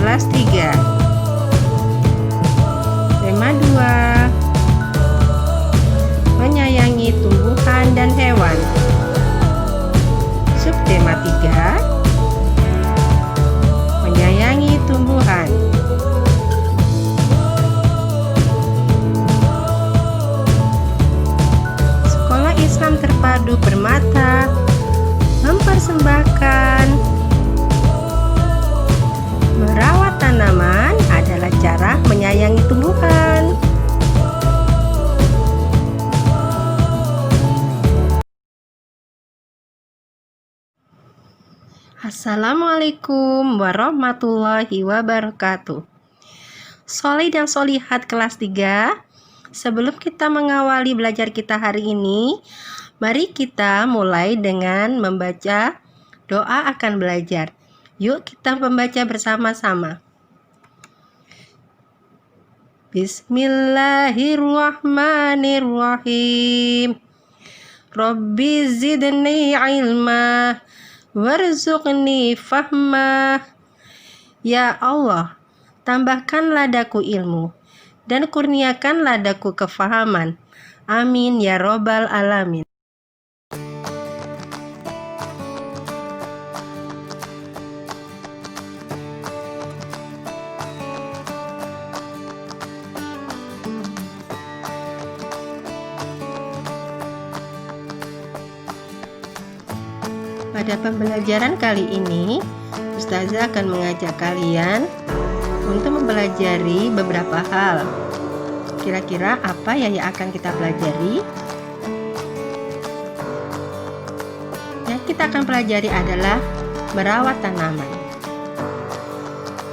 kelas 3. Tema 2, menyayangi tumbuhan dan hewan. Subtema 3, menyayangi tumbuhan. Sekolah Islam Terpadu Permata mempersembahkan merawat tanaman adalah cara menyayangi tumbuhan. Assalamualaikum warahmatullahi wabarakatuh. Sholih dan sholihat kelas 3, sebelum kita mengawali belajar kita hari ini, mari kita mulai dengan membaca doa akan belajar. Yuk kita membaca bersama-sama. Bismillahirrahmanirrahim. Rabbi zidni ilma warzuqni fahma. Ya Allah, tambahkanlah daku ilmu dan kurniakanlah daku kefahaman. Amin ya robbal alamin. Pada pembelajaran kali ini, Ustazah akan mengajak kalian untuk mempelajari beberapa hal. Kira-kira apa yang akan kita pelajari? Yang kita akan pelajari adalah merawat tanaman.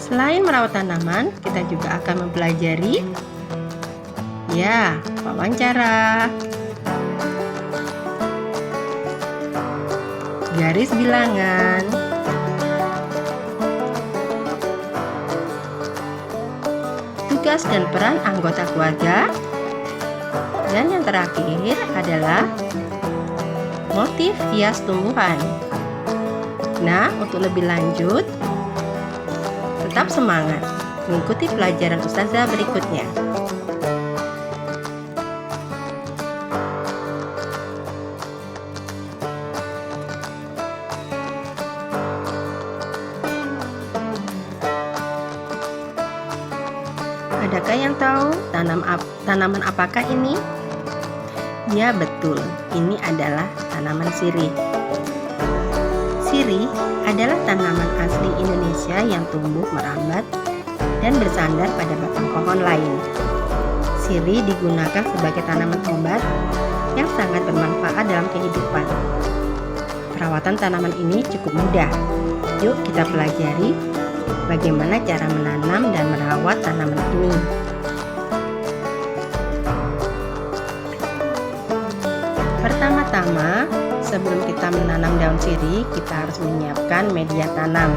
Selain merawat tanaman, kita juga akan mempelajari wawancara, garis bilangan, tugas dan peran anggota keluarga, dan yang terakhir adalah motif hias tumbuhan. Nah, untuk lebih lanjut, tetap semangat mengikuti pelajaran Ustazah berikutnya. Adakah yang tahu tanaman apakah ini? Ya betul, ini adalah tanaman sirih. Sirih adalah tanaman asli Indonesia yang tumbuh merambat dan bersandar pada batang pohon lain. Sirih digunakan sebagai tanaman obat yang sangat bermanfaat dalam kehidupan. Perawatan tanaman ini cukup mudah. Yuk kita pelajari bagaimana cara menanam dan merawat tanaman ini. Pertama-tama, sebelum kita menanam daun sirih, kita harus menyiapkan media tanam.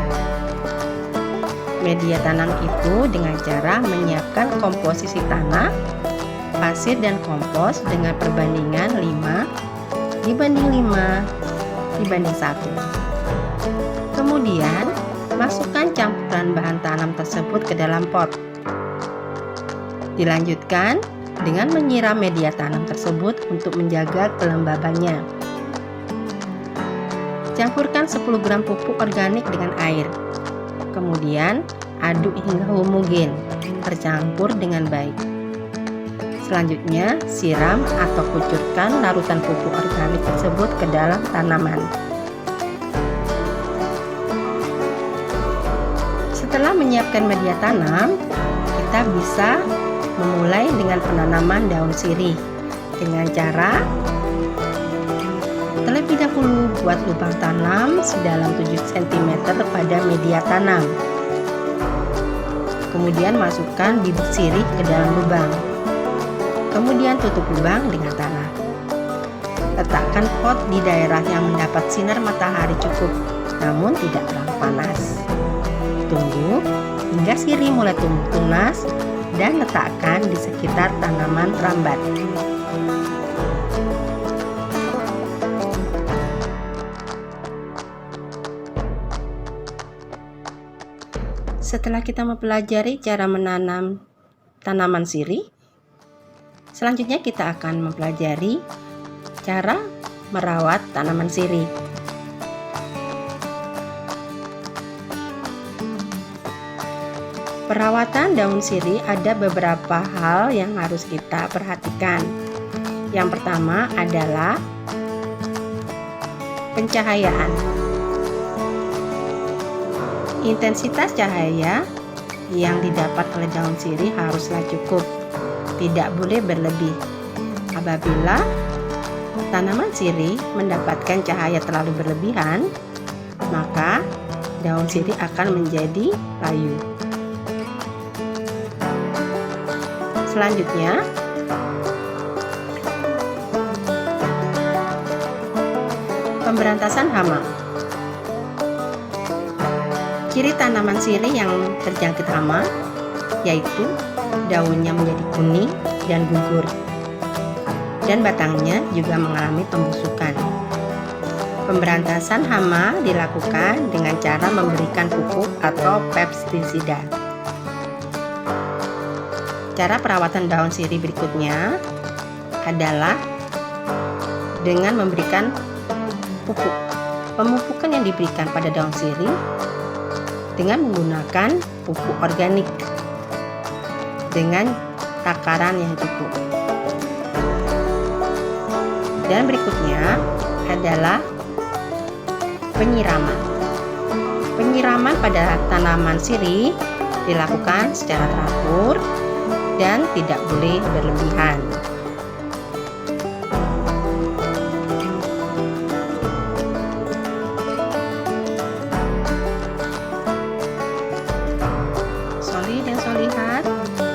Media tanam itu dengan cara menyiapkan komposisi tanah, pasir dan kompos dengan perbandingan 5:5:1. Kemudian, masukkan campuran bahan tanam tersebut ke dalam pot. Dilanjutkan dengan menyiram media tanam tersebut untuk menjaga kelembabannya. Campurkan 10 gram pupuk organik dengan air. Kemudian aduk hingga homogen, tercampur dengan baik. Selanjutnya, siram atau kucurkan larutan pupuk organik tersebut ke dalam tanaman. Setelah menyiapkan media tanam, kita bisa memulai dengan penanaman daun sirih dengan cara terlebih dahulu buat lubang tanam sedalam 7 cm pada media tanam. Kemudian masukkan bibit sirih ke dalam lubang. Kemudian tutup lubang dengan tanah. Letakkan pot di daerah yang mendapat sinar matahari cukup, namun tidak terlalu panas. Tunggu hingga sirih mulai tumbuh tunas dan letakkan di sekitar tanaman rambat. Setelah kita mempelajari cara menanam tanaman sirih, selanjutnya kita akan mempelajari cara merawat tanaman sirih. Perawatan daun sirih ada beberapa hal yang harus kita perhatikan. Yang pertama adalah pencahayaan. Intensitas cahaya yang didapat oleh daun sirih haruslah cukup, tidak boleh berlebih. Apabila tanaman sirih mendapatkan cahaya terlalu berlebihan, maka daun sirih akan menjadi layu. Selanjutnya, pemberantasan hama. Ciri tanaman sirih yang terjangkit hama yaitu daunnya menjadi kuning dan gugur, dan batangnya juga mengalami pembusukan. Pemberantasan hama dilakukan dengan cara memberikan pupuk atau pestisida. Cara perawatan daun sirih berikutnya adalah dengan memberikan pupuk. Pemupukan yang diberikan pada daun sirih dengan menggunakan pupuk organik dengan takaran yang cukup. Dan berikutnya adalah penyiraman. Penyiraman pada tanaman sirih dilakukan secara teratur dan tidak boleh berlebihan. Soli dan solihat,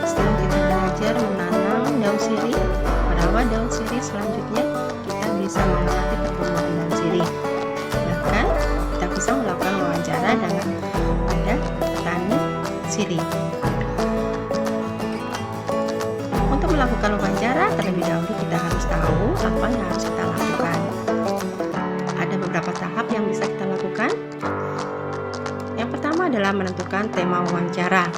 setelah kita belajar menanam daun sirih, merawat daun sirih, selanjutnya kita bisa mengamati pertumbuhan daun sirih. Bahkan kita bisa melakukan wawancara dengan pada petani sirih. Untuk melakukan wawancara, terlebih dahulu kita harus tahu apa yang harus kita lakukan. Ada beberapa tahap yang bisa kita lakukan. Yang pertama adalah menentukan tema wawancara.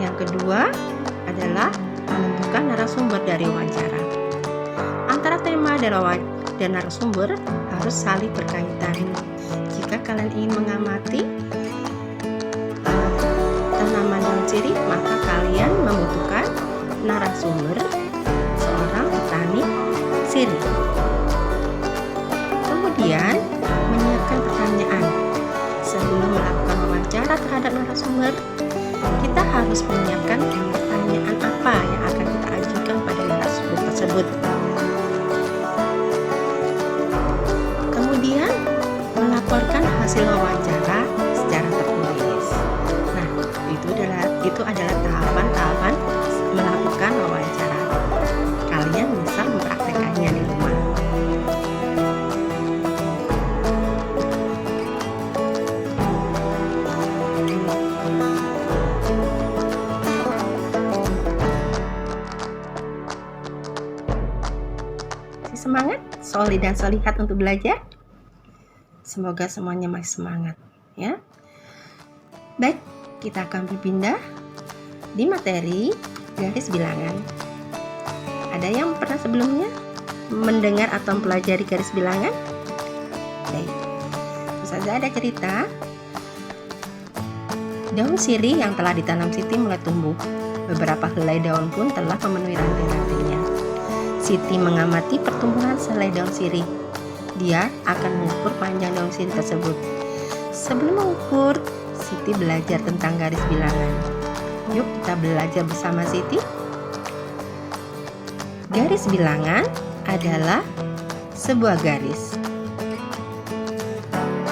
Yang kedua adalah menentukan narasumber dari wawancara. Antara tema dan narasumber harus saling berkaitan. Jika kalian ingin mengamati tanaman daun sirih, maka kalian membutuhkan narasumber seorang petani sirih. Kemudian menyiapkan pertanyaan. Sebelum melakukan wawancara terhadap narasumber, kita harus menyiapkan pertanyaan apa yang akan kita ajukan pada narasumber tersebut. Kemudian melaporkan hasil wawancara secara tertulis. Nah, itu adalah tahapan-tahapan melakukan wawancara. Kalian bisa mempraktekannya di rumah. Semangat, soli dan solihat untuk belajar. Semoga semuanya masih semangat, ya. Baik, kita akan berpindah di materi garis bilangan. Ada yang pernah sebelumnya mendengar atau mempelajari garis bilangan? Baik, terus saja ada cerita. Daun sirih yang telah ditanam Siti mulai tumbuh. Beberapa helai daun pun telah memenuhi ranting-rantingnya. Siti mengamati pertumbuhan selai daun sirih. Dia akan mengukur panjang daun sirih tersebut. Sebelum mengukur, Siti belajar tentang garis bilangan. Yuk kita belajar bersama Siti. Garis bilangan adalah sebuah garis.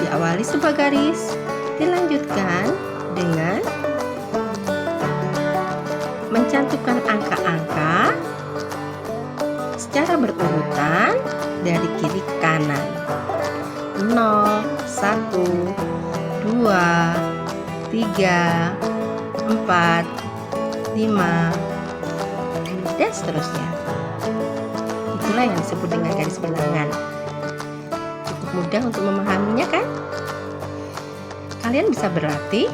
Diawali sebuah garis, dilanjutkan dengan mencantumkan angka-angka secara berurutan dari kiri ke kanan. 0, 1, 2, 3, 4, 5, dan seterusnya. Itulah yang disebut dengan garis bilangan. Cukup mudah untuk memahaminya, kan? Kalian bisa berlatih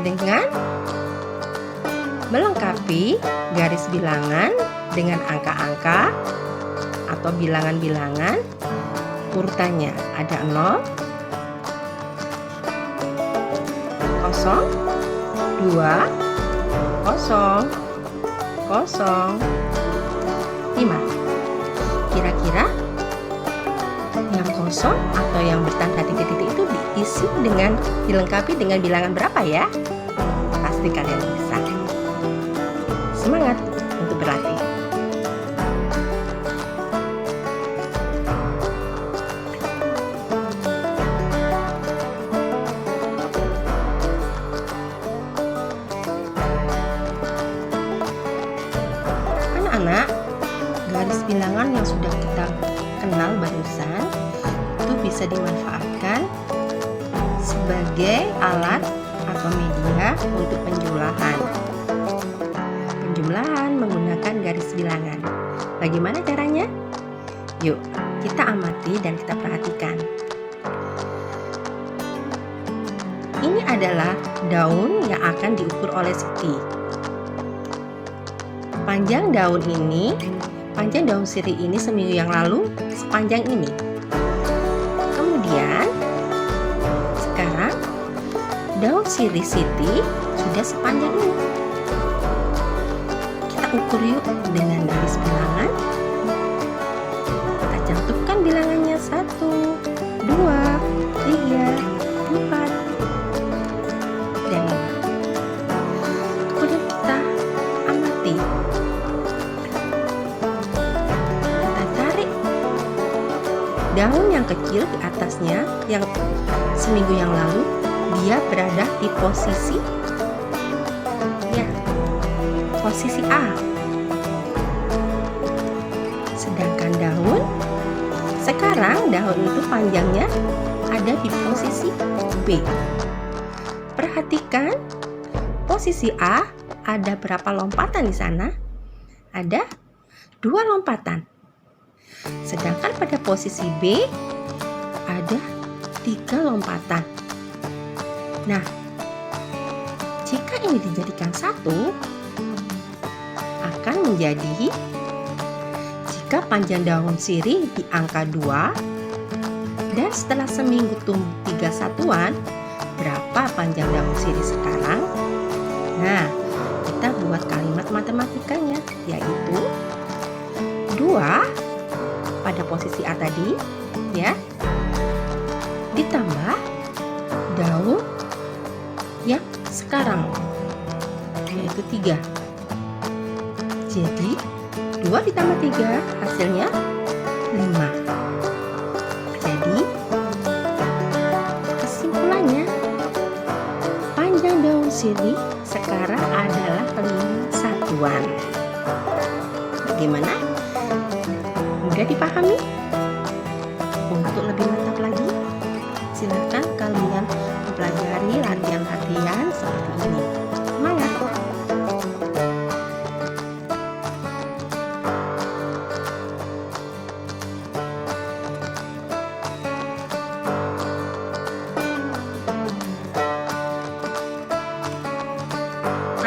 dengan melengkapi garis bilangan dengan angka-angka atau bilangan-bilangan urutannya. Ada 0, 0, 2, 0, 0, 5. Kira-kira yang kosong atau yang bertanda titik-titik itu diisi dengan dilengkapi dengan bilangan berapa ya? Pasti kalian bisa. Semangat untuk berlatih. Anak-anak, garis bilangan yang sudah kita kenal barusan itu bisa dimanfaatkan sebagai alat atau media untuk penjumlahan. Penjumlahan menggunakan garis bilangan. Bagaimana caranya? Yuk, kita amati dan kita perhatikan. Ini adalah daun yang akan diukur oleh Siti. Panjang daun sirih ini seminggu yang lalu sepanjang ini. Kemudian sekarang daun sirih Siti sudah sepanjang ini. Kita ukur yuk dengan garis bilangan. Kita cantumkan bilangannya 1, 2, 3, 4, dan 5. Kemudian kita amati. Daun yang kecil di atasnya yang seminggu yang lalu dia berada di posisi A. Sedangkan sekarang daun itu panjangnya ada di posisi B. Perhatikan posisi A ada berapa lompatan di sana? Ada 2 lompatan. Sedangkan pada posisi B ada 3 lompatan. Nah, jika ini dijadikan 1, akan menjadi jika panjang daun sirih di angka 2 dan setelah seminggu tumbuh 3 satuan, berapa panjang daun sirih sekarang? Nah, kita buat kalimat matematikanya, yaitu 2 pada posisi A tadi ya, ditambah daun yang sekarang yaitu 3. Jadi 2 ditambah 3 hasilnya 5. Jadi kesimpulannya panjang daun sirih sekarang adalah 5 satuan. Bagaimana? Mudah dipahami? Untuk lebih mantap lagi, silakan kalian mempelajari latihan-latihan seperti ini. Semangat!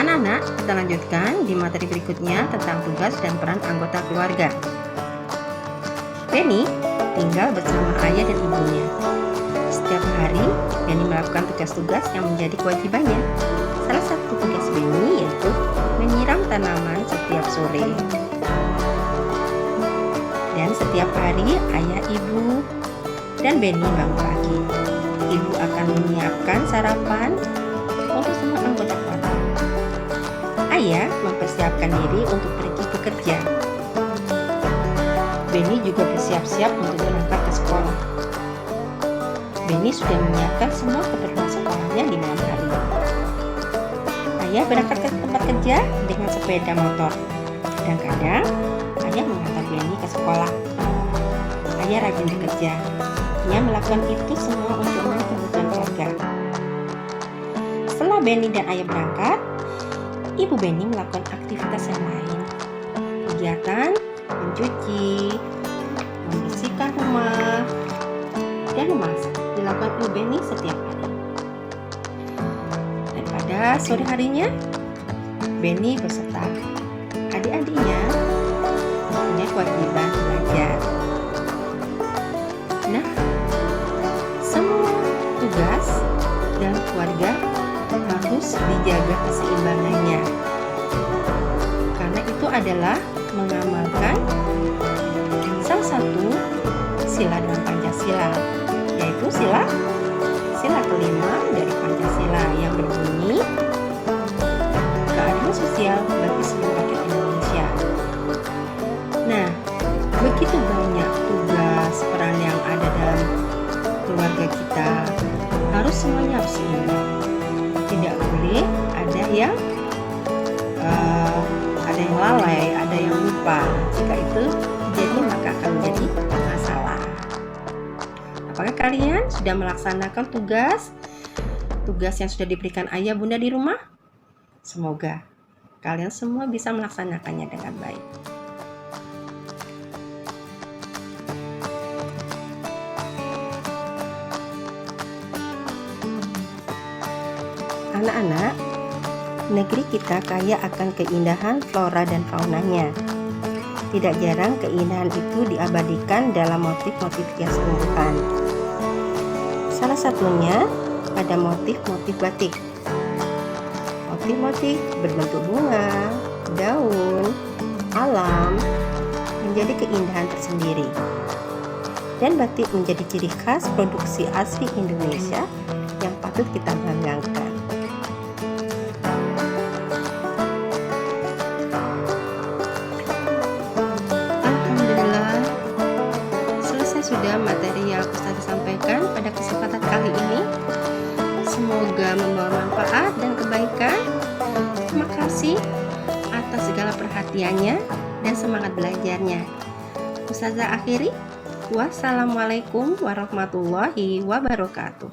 Anak-anak, kita lanjutkan di materi berikutnya tentang tugas dan peran anggota keluarga. Benny tinggal bersama ayah dan ibunya. Setiap hari, Benny melakukan tugas-tugas yang menjadi kewajibannya. Salah satu tugas Benny yaitu menyiram tanaman setiap sore. Dan setiap hari, ayah, ibu, dan Benny bangun pagi. Ibu akan menyiapkan sarapan untuk semua anggota keluarga. Ayah mempersiapkan diri untuk pergi bekerja. Benny juga bersiap-siap untuk berangkat ke sekolah. Benny sudah menyiapkan semua keperluan sekolahnya di malam hari. Ayah berangkat ke tempat kerja dengan sepeda motor. Kadang-kadang ayah mengantar Benny ke sekolah. Ayah rajin bekerja. Ia melakukan itu semua untuk kebutuhan keluarga. Setelah Benny dan ayah berangkat, ibu Benny melakukan aktivitas yang lain. Kegiatan mencuci, membersihkan rumah, dan memasak dilakukan ibu Benny setiap hari. Pada sore harinya, Benny beserta adik-adiknya punya kewajiban belajar. Nah, semua tugas dalam keluarga harus dijaga keseimbangannya, karena itu adalah mengamalkan salah satu sila dalam Pancasila, yaitu sila kelima dari Pancasila yang berbunyi keadilan sosial bagi seluruh rakyat Indonesia. Nah, begitu banyak tugas peran yang ada dalam keluarga kita, semuanya harus seimbang. Tidak boleh ada yang lalai, ada yang lupa. Jika itu terjadi, maka akan menjadi masalah. Apakah kalian sudah melaksanakan tugas yang sudah diberikan ayah bunda di rumah? Semoga kalian semua bisa melaksanakannya dengan baik. Anak-anak, negeri kita kaya akan keindahan flora dan faunanya. Tidak jarang keindahan itu diabadikan dalam motif-motif hias tumbuhan. Salah satunya pada motif-motif batik. Motif-motif berbentuk bunga, daun, alam menjadi keindahan tersendiri. Dan batik menjadi ciri khas produksi asli Indonesia yang patut kita banggakan. Sudah materi yang aku sampaikan pada kesempatan kali ini. Semoga membawa manfaat dan kebaikan. Terima kasih atas segala perhatiannya dan semangat belajarnya. Ustazah akhiri, wassalamualaikum warahmatullahi wabarakatuh.